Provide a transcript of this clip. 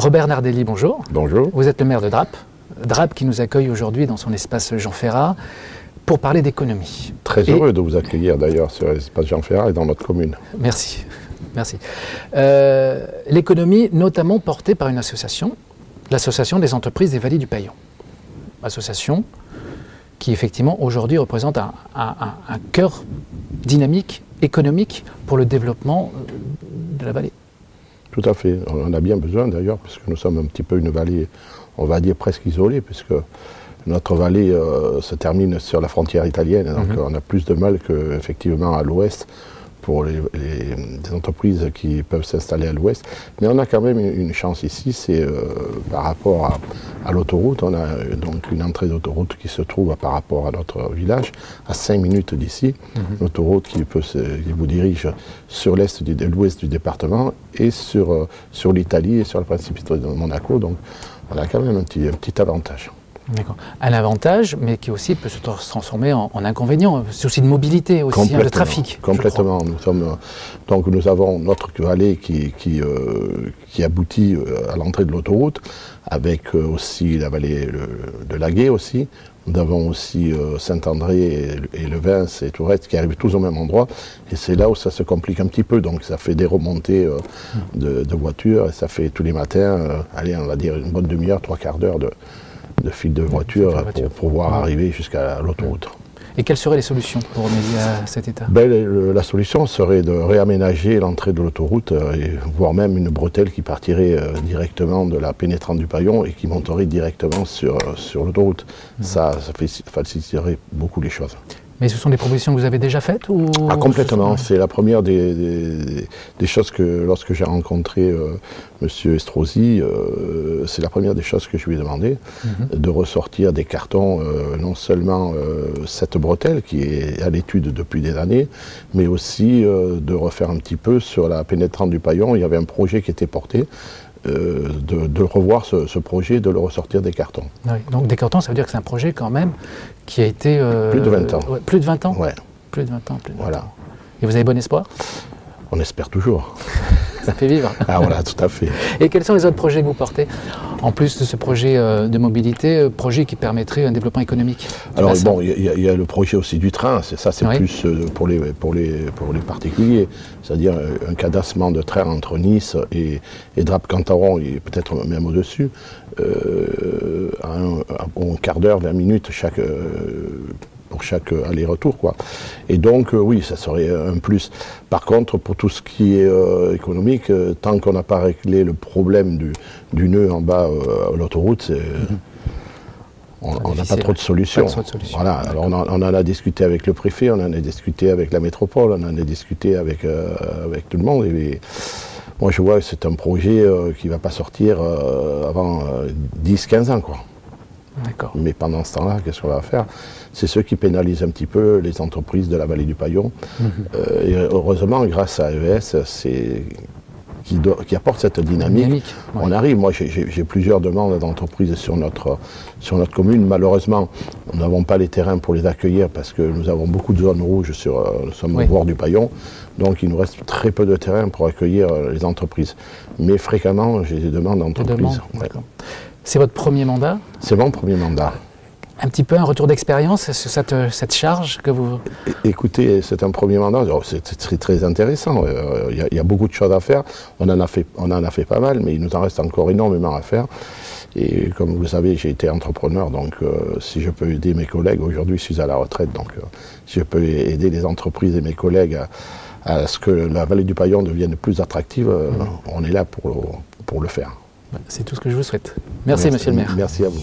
Robert Nardelli, bonjour. Bonjour. Vous êtes le maire de Draps. Draps qui nous accueille aujourd'hui dans son espace Jean Ferrat pour parler d'économie. Très heureux de vous accueillir d'ailleurs sur l'espace Jean Ferrat et dans notre commune. Merci. Merci. L'économie notamment portée par une association, l'association des entreprises des Vallées du Paillon. Association qui effectivement aujourd'hui représente un cœur dynamique, économique pour le développement de la vallée. Tout à fait. On en a bien besoin d'ailleurs, puisque nous sommes un petit peu une vallée, on va dire presque isolée, puisque notre vallée se termine sur la frontière italienne, donc on a plus de mal qu'effectivement à l'ouest pour les entreprises qui peuvent s'installer à l'ouest. Mais on a quand même une chance ici, c'est par rapport à l'autoroute. On a donc une entrée d'autoroute qui se trouve par rapport à notre village, à 5 minutes d'ici. L'autoroute qui vous dirige sur l'ouest du département et sur l'Italie et sur la Principauté de Monaco. Donc on a quand même un petit avantage. D'accord. Un avantage, mais qui aussi peut se transformer en inconvénient. C'est aussi de mobilité, aussi de trafic. Complètement. Nous avons notre vallée qui aboutit à l'entrée de l'autoroute, avec aussi la vallée de l'Aguet aussi. Nous avons aussi Saint-André et Le Vins et tout le reste qui arrivent tous au même endroit. Et c'est là où ça se complique un petit peu. Donc ça fait des remontées de voitures. Et ça fait tous les matins, allez, on va dire une bonne demi-heure, 3/4 d'heure de fil de voiture pour pouvoir arriver jusqu'à l'autoroute. Et quelles seraient les solutions pour remédier à cet état? La solution serait de réaménager l'entrée de l'autoroute, voire même une bretelle qui partirait directement de la pénétrante du Paillon et qui monterait directement sur l'autoroute. Ça faciliterait beaucoup les choses. Mais ce sont des propositions que vous avez déjà faites ou... Ah, complètement. C'est la première des choses que, lorsque j'ai rencontré M. Estrosi, c'est la première des choses que je lui ai demandé, de ressortir des cartons, non seulement cette bretelle qui est à l'étude depuis des années, mais aussi de refaire un petit peu sur la pénétrante du Paillon. Il y avait un projet qui était porté. De revoir ce projet, de le ressortir des cartons. Oui, donc des cartons, ça veut dire que c'est un projet quand même qui a été... plus de 20 ans. Ouais, plus de 20 ans? Ouais. Plus de 20 ans, plus de 20 voilà. ans. Et vous avez bon espoir? On espère toujours. Ça fait vivre. Ah voilà, tout à fait. Et quels sont les autres projets que vous portez, en plus de ce projet de mobilité, projet qui permettrait un développement économique? Alors bon, il y a le projet aussi du train, c'est plus pour les particuliers, c'est-à-dire un cadassement de train entre Nice et Draps-Cantaron, et peut-être même au-dessus, en quart d'heure, 20 minutes pour chaque aller-retour, quoi. Et donc, oui, ça serait un plus. Par contre, pour tout ce qui est économique, tant qu'on n'a pas réglé le problème du nœud en bas à l'autoroute, on n'a pas trop de solutions. Voilà. Alors on en a discuté avec le préfet, on en a discuté avec la métropole, on en a discuté avec tout le monde. Et moi, je vois que c'est un projet qui ne va pas sortir avant 10-15 ans, quoi. Mais pendant ce temps-là, qu'est-ce qu'on va faire? C'est ceux qui pénalisent un petit peu les entreprises de la vallée du Paillon. Et heureusement, grâce à AES, qui apporte cette dynamique. On arrive. Moi, j'ai plusieurs demandes d'entreprises sur notre commune. Malheureusement, nous n'avons pas les terrains pour les accueillir parce que nous avons beaucoup de zones rouges nous sommes au bord du Paillon. Donc, il nous reste très peu de terrain pour accueillir les entreprises. Mais fréquemment, j'ai des demandes d'entreprises. C'est votre premier mandat? C'est mon premier mandat. Un petit peu un retour d'expérience sur cette charge que vous... Écoutez, c'est un premier mandat, c'est très intéressant. Il y a beaucoup de choses à faire. On en a fait pas mal, mais il nous en reste encore énormément à faire. Et comme vous le savez, j'ai été entrepreneur, donc si je peux aider mes collègues, aujourd'hui je suis à la retraite, donc si je peux aider les entreprises et mes collègues à ce que la vallée du Paillon devienne plus attractive, on est là pour le faire. C'est tout ce que je vous souhaite. Merci, monsieur le maire. Merci à vous.